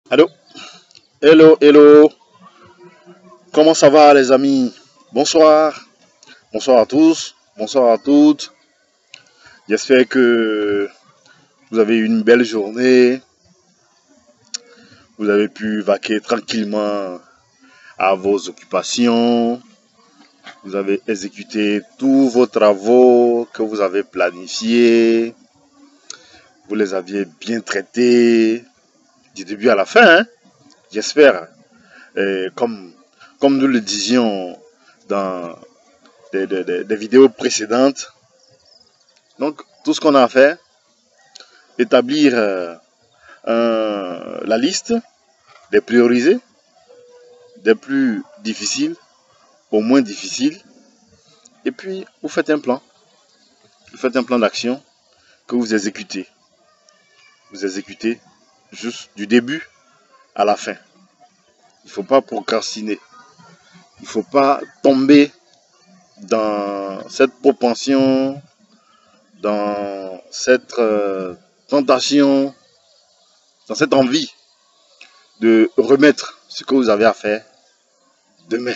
Allô? Hello, hello. Comment ça va les amis? Bonsoir. Bonsoir à tous. Bonsoir à toutes. J'espère que vous avez eu une belle journée. Vous avez pu vaquer tranquillement à vos occupations. Vous avez exécuté tous vos travaux que vous avez planifiés. Vous les aviez bien traités du début à la fin, hein? J'espère. Et comme nous le disions dans des vidéos précédentes. Donc, tout ce qu'on a à faire, établir la liste des priorisés, des plus difficiles au moins difficiles, et puis vous faites un plan. Vous faites un plan d'action que vous exécutez. Vous exécutez juste du début à la fin. Il ne faut pas procrastiner. Il ne faut pas tomber dans cette propension, dans cette tentation, dans cette envie de remettre ce que vous avez à faire demain.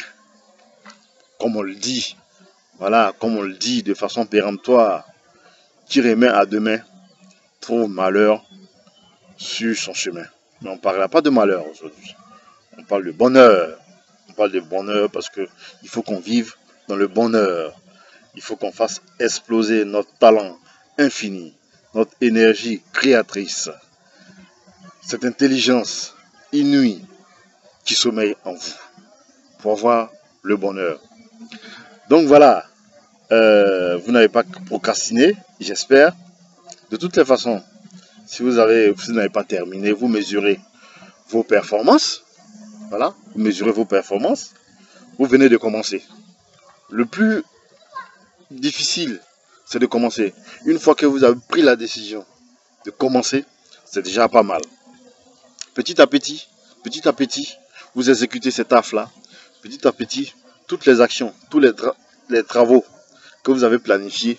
Comme on le dit, voilà, comme on le dit de façon péremptoire, qui remet à demain trouve malheur sur son chemin. Mais on ne parlera pas de malheur aujourd'hui. On parle de bonheur. On parle de bonheur parce qu'il faut qu'on vive dans le bonheur. Il faut qu'on fasse exploser notre talent infini, notre énergie créatrice, cette intelligence inouïe qui sommeille en vous pour avoir le bonheur. Donc voilà, vous n'avez pas procrastiné, j'espère. De toutes les façons, si vous n'avez pas terminé, vous mesurez vos performances. Voilà, vous mesurez vos performances. Vous venez de commencer. Le plus difficile, c'est de commencer. Une fois que vous avez pris la décision de commencer, c'est déjà pas mal. Petit à petit, vous exécutez cette taf-là. Petit à petit, toutes les actions, tous les travaux que vous avez planifiés,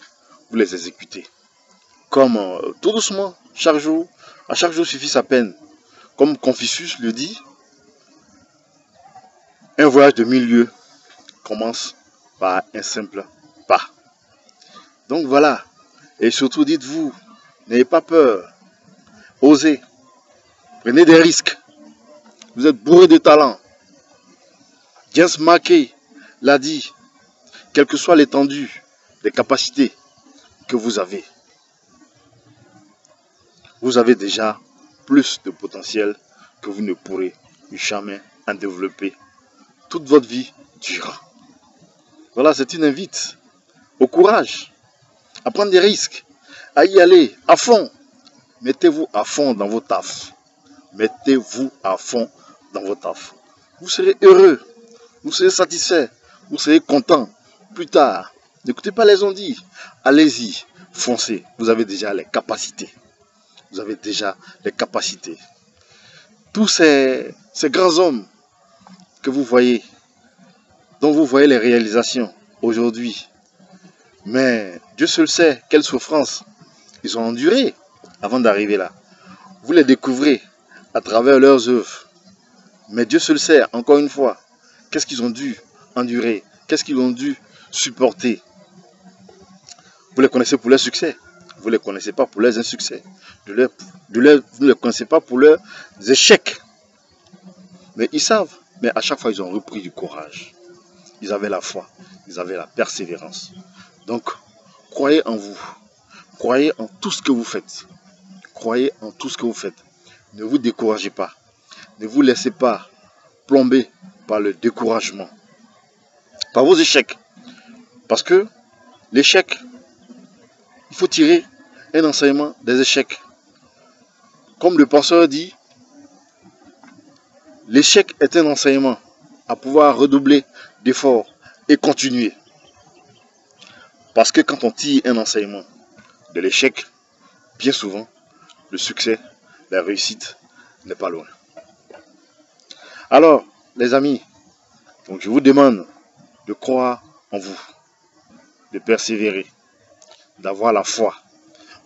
vous les exécutez. Comme tout doucement, chaque jour, à chaque jour suffit sa peine. Comme Confucius le dit, un voyage de 1000 lieues commence par un simple pas. Donc voilà, et surtout dites-vous, n'ayez pas peur, osez, prenez des risques. Vous êtes bourré de talent. James Mackey l'a dit, quelle que soit l'étendue des capacités que vous avez déjà plus de potentiel que vous ne pourrez jamais en développer toute votre vie durant. Voilà, c'est une invite au courage, à prendre des risques, à y aller à fond. Mettez-vous à fond dans vos tafs. Mettez-vous à fond dans vos tafs. Vous serez heureux, vous serez satisfait, vous serez content plus tard. N'écoutez pas les on-dit. Allez-y, foncez. Vous avez déjà les capacités. Vous avez déjà les capacités. Tous ces grands hommes que vous voyez, dont vous voyez les réalisations aujourd'hui, mais Dieu seul sait quelle souffrance ils ont enduré avant d'arriver là. Vous les découvrez à travers leurs œuvres. Mais Dieu seul sait, encore une fois, qu'est-ce qu'ils ont dû endurer, qu'est-ce qu'ils ont dû supporter. Vous les connaissez pour leur succès, vous ne les connaissez pas pour leurs insuccès, vous ne les connaissez pas pour leurs échecs. Mais ils savent, mais à chaque fois ils ont repris du courage. Ils avaient la foi, ils avaient la persévérance. Donc, croyez en vous, croyez en tout ce que vous faites. Croyez en tout ce que vous faites. Ne vous découragez pas. Ne vous laissez pas plomber par le découragement, par vos échecs. Parce que l'échec, il faut tirer un enseignement des échecs. Comme le penseur dit, l'échec est un enseignement à pouvoir redoubler d'efforts et continuer. Parce que quand on tire un enseignement de l'échec, bien souvent, le succès, la réussite n'est pas loin. Alors, les amis, donc je vous demande de croire en vous, de persévérer, d'avoir la foi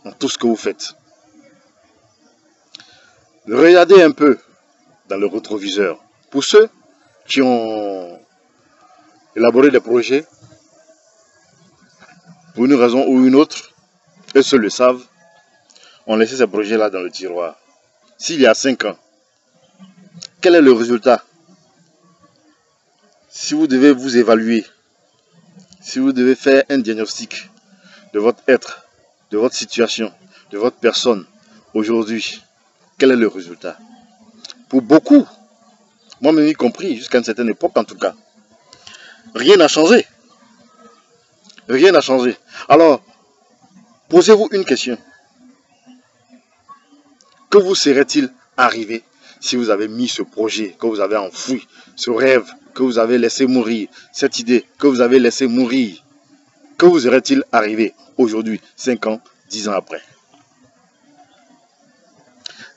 dans tout ce que vous faites. Regardez un peu dans le rétroviseur. Pour ceux qui ont élaboré des projets, pour une raison ou une autre, eux seuls le savent, ont laissé ces projets-là dans le tiroir. S'il y a 5 ans, quel est le résultat? Si vous devez vous évaluer, si vous devez faire un diagnostic de votre être, de votre situation, de votre personne, aujourd'hui, quel est le résultat? Pour beaucoup, moi-même y compris, jusqu'à une certaine époque en tout cas, rien n'a changé. Rien n'a changé. Alors, posez-vous une question. Que vous serait-il arrivé si vous avez mis ce projet, que vous avez enfoui, ce rêve, que vous avez laissé mourir, cette idée que vous avez laissé mourir? Que vous serait-il arrivé aujourd'hui, 5 ans, 10 ans après?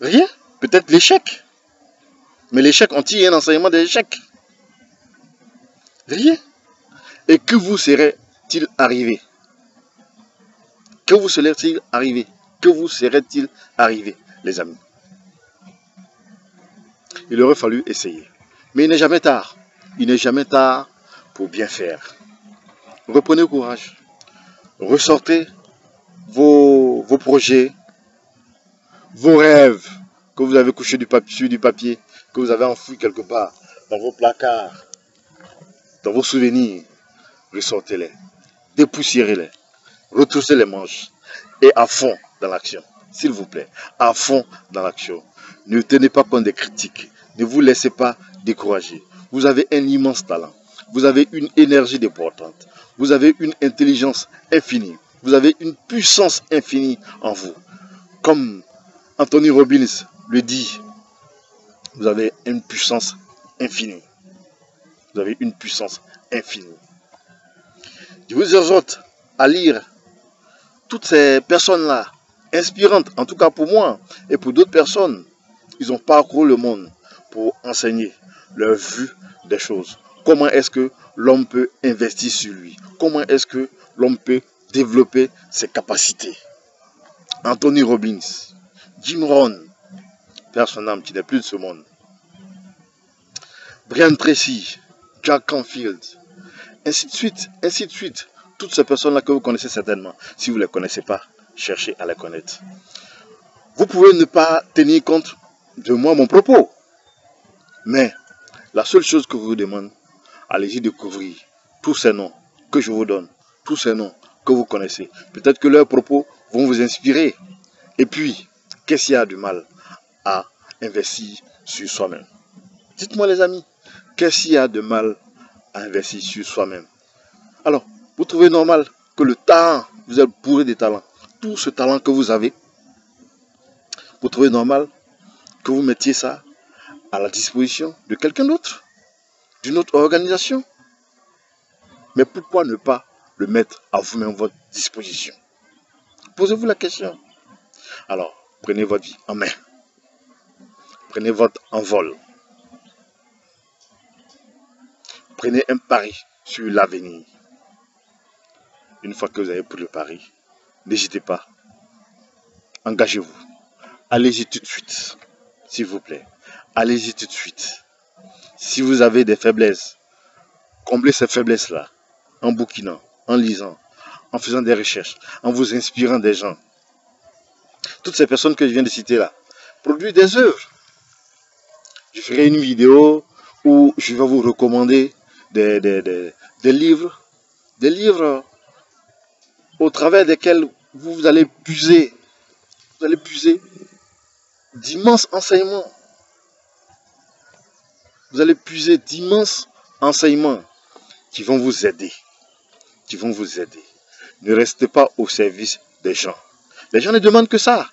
Rien. Peut-être l'échec. Mais l'échec, on tire un enseignement de l'échec. Rien. Et que vous serait-il arrivé? Que vous serait-il arrivé? Que vous serait-il arrivé, les amis? Il aurait fallu essayer. Mais il n'est jamais tard. Il n'est jamais tard pour bien faire. Reprenez courage. Ressortez vos projets, vos rêves que vous avez couchés sur du papier, que vous avez enfoui quelque part, dans vos placards, dans vos souvenirs. Ressortez-les, dépoussiérez-les, retroussez les manches et à fond dans l'action. S'il vous plaît, à fond dans l'action. Ne tenez pas compte des critiques. Ne vous laissez pas décourager. Vous avez un immense talent. Vous avez une énergie débordante. Vous avez une intelligence infinie. Vous avez une puissance infinie en vous. Comme Anthony Robbins le dit, vous avez une puissance infinie. Vous avez une puissance infinie. Je vous exhorte à lire toutes ces personnes-là, inspirantes, en tout cas pour moi et pour d'autres personnes. Ils ont parcouru le monde pour enseigner leur vue des choses. Comment est-ce que l'homme peut investir sur lui? Comment est-ce que l'homme peut développer ses capacités? Anthony Robbins, Jim Rohn, père son âme qui n'est plus de ce monde. Brian Tracy, Jack Canfield, ainsi de suite, ainsi de suite. Toutes ces personnes-là que vous connaissez certainement. Si vous ne les connaissez pas, cherchez à les connaître. Vous pouvez ne pas tenir compte de moi, mon propos. Mais la seule chose que je vous demande, allez-y découvrir tous ces noms que je vous donne, tous ces noms que vous connaissez. Peut-être que leurs propos vont vous inspirer. Et puis, qu'est-ce qu'il y a de mal à investir sur soi-même? Dites-moi les amis, qu'est-ce qu'il y a de mal à investir sur soi-même? Alors, vous trouvez normal que le talent, vous êtes bourré de talent, tout ce talent que vous avez, vous trouvez normal que vous mettiez ça à la disposition de quelqu'un d'autre, d'une autre organisation? Mais pourquoi ne pas le mettre à vous-même, votre disposition? Posez-vous la question. Alors, prenez votre vie en main. Prenez votre envol. Prenez un pari sur l'avenir. Une fois que vous avez pris le pari, n'hésitez pas. Engagez-vous. Allez-y tout de suite, s'il vous plaît. Allez-y tout de suite. Si vous avez des faiblesses, comblez ces faiblesses-là en bouquinant, en lisant, en faisant des recherches, en vous inspirant des gens. Toutes ces personnes que je viens de citer là, produisent des œuvres. Je ferai une vidéo où je vais vous recommander des livres, au travers desquels vous allez puiser d'immenses enseignements. Vous allez puiser d'immenses enseignements qui vont vous aider. Ne restez pas au service des gens. Les gens ne demandent que ça.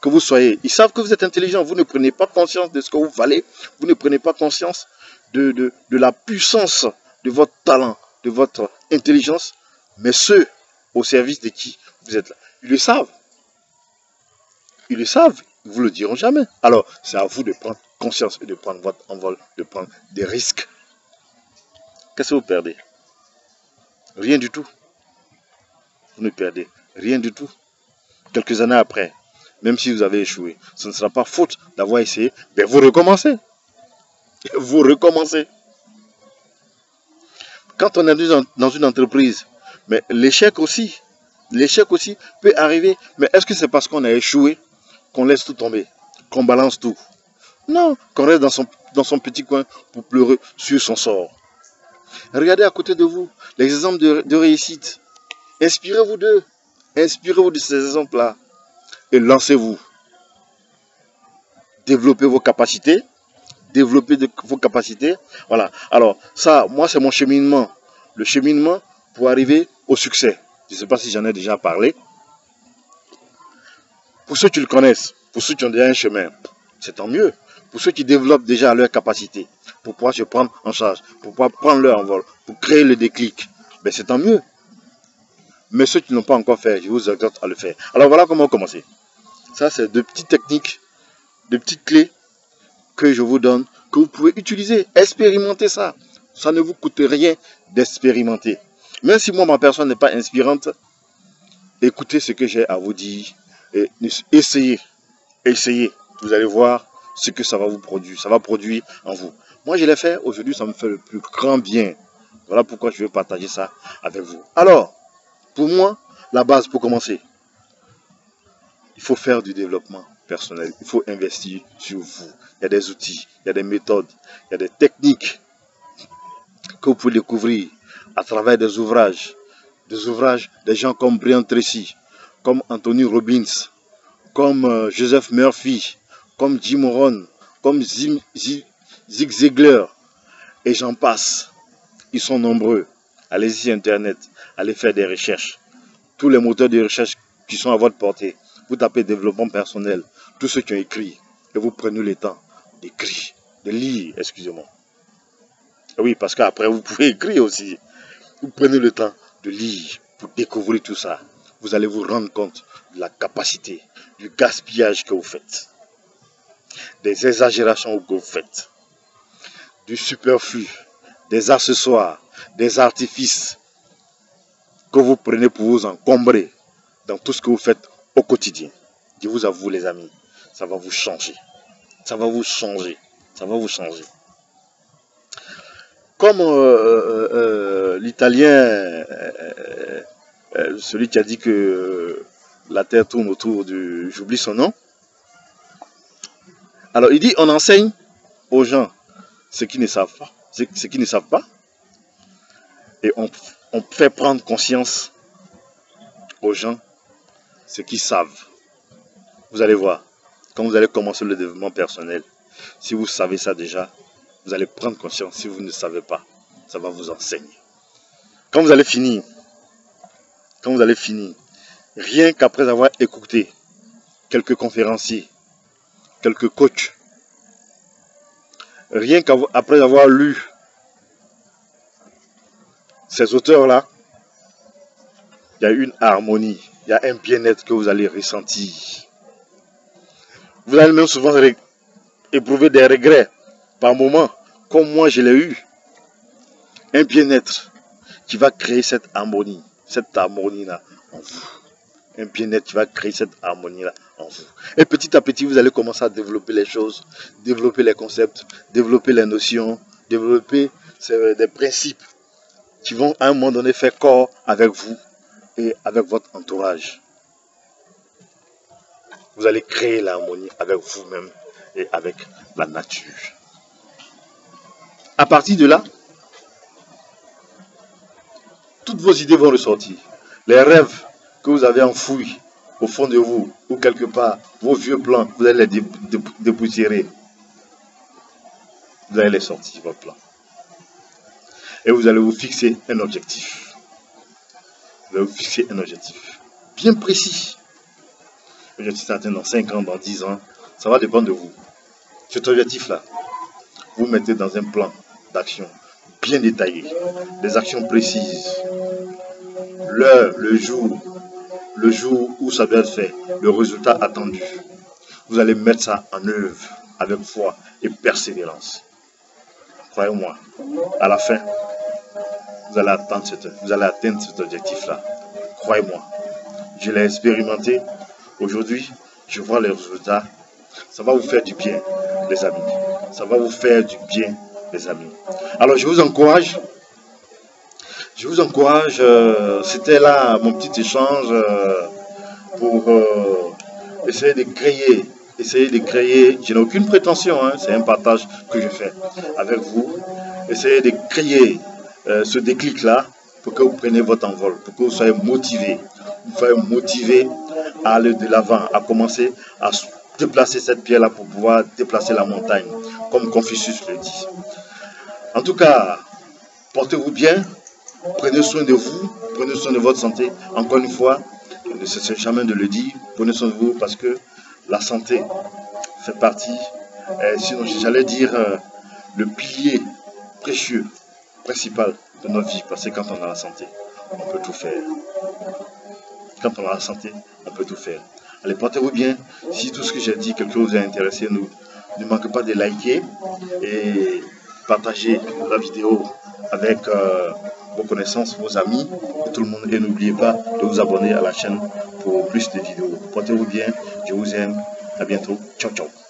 Que vous soyez. Ils savent que vous êtes intelligent. Vous ne prenez pas conscience de ce que vous valez. Vous ne prenez pas conscience de la puissance de votre talent, de votre intelligence. Mais ceux au service de qui vous êtes là, ils le savent. Ils le savent. Ils ne vous le diront jamais. Alors, c'est à vous de prendre conscience et de prendre votre envol, de prendre des risques. Qu'est-ce que vous perdez? Rien du tout. Vous ne perdez rien du tout. Quelques années après, même si vous avez échoué, ce ne sera pas faute d'avoir essayé, mais vous recommencez. Vous recommencez. Quand on est dans une entreprise, mais l'échec aussi peut arriver. Mais est-ce que c'est parce qu'on a échoué qu'on laisse tout tomber, qu'on balance tout? Non, qu'on reste dans son petit coin pour pleurer sur son sort. Regardez à côté de vous les exemples de réussite. Inspirez-vous d'eux. Inspirez-vous de ces exemples-là. Et lancez-vous. Développez vos capacités. Vos capacités. Voilà. Alors, ça, moi, c'est mon cheminement. Le cheminement pour arriver au succès. Je ne sais pas si j'en ai déjà parlé. Pour ceux qui le connaissent, pour ceux qui ont déjà un chemin, c'est tant mieux. Pour ceux qui développent déjà leurs capacités, pour pouvoir se prendre en charge, pour pouvoir prendre leur envol, pour créer le déclic, ben c'est tant mieux. Mais ceux qui n'ont pas encore fait, je vous exhorte à le faire. Alors voilà comment commencer. Ça, c'est de petites techniques, de petites clés que je vous donne, que vous pouvez utiliser. Expérimentez ça. Ça ne vous coûte rien d'expérimenter. Même si moi, ma personne n'est pas inspirante, écoutez ce que j'ai à vous dire et essayez. Essayez. Vous allez voir ce que ça va vous produire. Ça va produire en vous. Moi, je l'ai fait. Aujourd'hui, ça me fait le plus grand bien. Voilà pourquoi je vais partager ça avec vous. Alors, pour moi, la base pour commencer, il faut faire du développement personnel. Il faut investir sur vous. Il y a des outils, il y a des méthodes, il y a des techniques que vous pouvez découvrir à travers des ouvrages des gens comme Brian Tracy, comme Anthony Robbins, comme Joseph Murphy, comme Jim Rohn, comme Zig Ziglar, et j'en passe. Ils sont nombreux. Allez-y sur Internet, allez faire des recherches. Tous les moteurs de recherche qui sont à votre portée. Vous tapez développement personnel, tous ceux qui ont écrit, et vous prenez le temps d'écrire, de lire, excusez-moi. Oui, parce qu'après, vous pouvez écrire aussi. Vous prenez le temps de lire pour découvrir tout ça. Vous allez vous rendre compte de la capacité, du gaspillage que vous faites, des exagérations que vous faites, du superflu, des accessoires, des artifices que vous prenez pour vous encombrer dans tout ce que vous faites au quotidien. Je vous avoue, les amis, ça va vous changer. Ça va vous changer. Ça va vous changer. Comme l'italien, celui qui a dit que la terre tourne autour du... J'oublie son nom. Alors, il dit, on enseigne aux gens ce qu'ils ne savent pas. Ce qu'ils ne savent pas. Et on fait prendre conscience aux gens ce qu'ils savent. Vous allez voir, quand vous allez commencer le développement personnel, si vous savez ça déjà, vous allez prendre conscience. Si vous ne savez pas, ça va vous enseigner. Quand vous allez finir, rien qu'après avoir écouté quelques conférenciers, quelques coachs, rien qu'après avoir lu ces auteurs-là, il y a une harmonie, il y a un bien-être que vous allez ressentir. Vous allez même souvent éprouver des regrets par moment, comme moi je l'ai eu. Un bien-être qui va créer cette harmonie-là en vous. Un bien-être qui va créer cette harmonie-là en vous. Et petit à petit, vous allez commencer à développer les choses, développer les concepts, développer les notions, développer des principes qui vont à un moment donné faire corps avec vous et avec votre entourage. Vous allez créer l'harmonie avec vous-même et avec la nature. À partir de là, toutes vos idées vont ressortir. Les rêves que vous avez enfouis au fond de vous, ou quelque part, vos vieux plans, vous allez les dépoussiérer. Vous allez les sortir, votre plan. Et vous allez vous fixer un objectif. Vous allez vous fixer un objectif bien précis. L'objectif atteint dans 5 ans, dans 10 ans, ça va dépendre de vous. Cet objectif-là, vous mettez dans un plan d'action bien détaillé, des actions précises, l'heure, le jour où ça doit être fait, le résultat attendu. Vous allez mettre ça en œuvre avec foi et persévérance. Croyez-moi, à la fin, vous allez atteindre cet objectif-là. Croyez-moi, je l'ai expérimenté. Aujourd'hui, je vois les résultats. Ça va vous faire du bien, les amis. Ça va vous faire du bien, les amis. Alors, je vous encourage. C'était là mon petit échange pour essayer de créer. Je n'ai aucune prétention, hein, c'est un partage que je fais avec vous. Essayez de créer ce déclic-là pour que vous preniez votre envol, pour que vous soyez motivé. Vous soyez motivé à aller de l'avant, à commencer à déplacer cette pierre-là pour pouvoir déplacer la montagne, comme Confucius le dit. En tout cas, portez-vous bien, prenez soin de vous, prenez soin de votre santé. Encore une fois, je ne cesse jamais de le dire, prenez soin de vous parce que la santé fait partie, sinon j'allais dire le pilier précieux, principal de notre vie, parce que quand on a la santé, on peut tout faire. Quand on a la santé, on peut tout faire. Allez, portez-vous bien. Si tout ce que j'ai dit, quelque chose vous a intéressé, ne manquez pas de liker et partager la vidéo avec vos connaissances, vos amis, et tout le monde. Et n'oubliez pas de vous abonner à la chaîne pour plus de vidéos. Portez-vous bien, je vous aime. À bientôt. Ciao, ciao.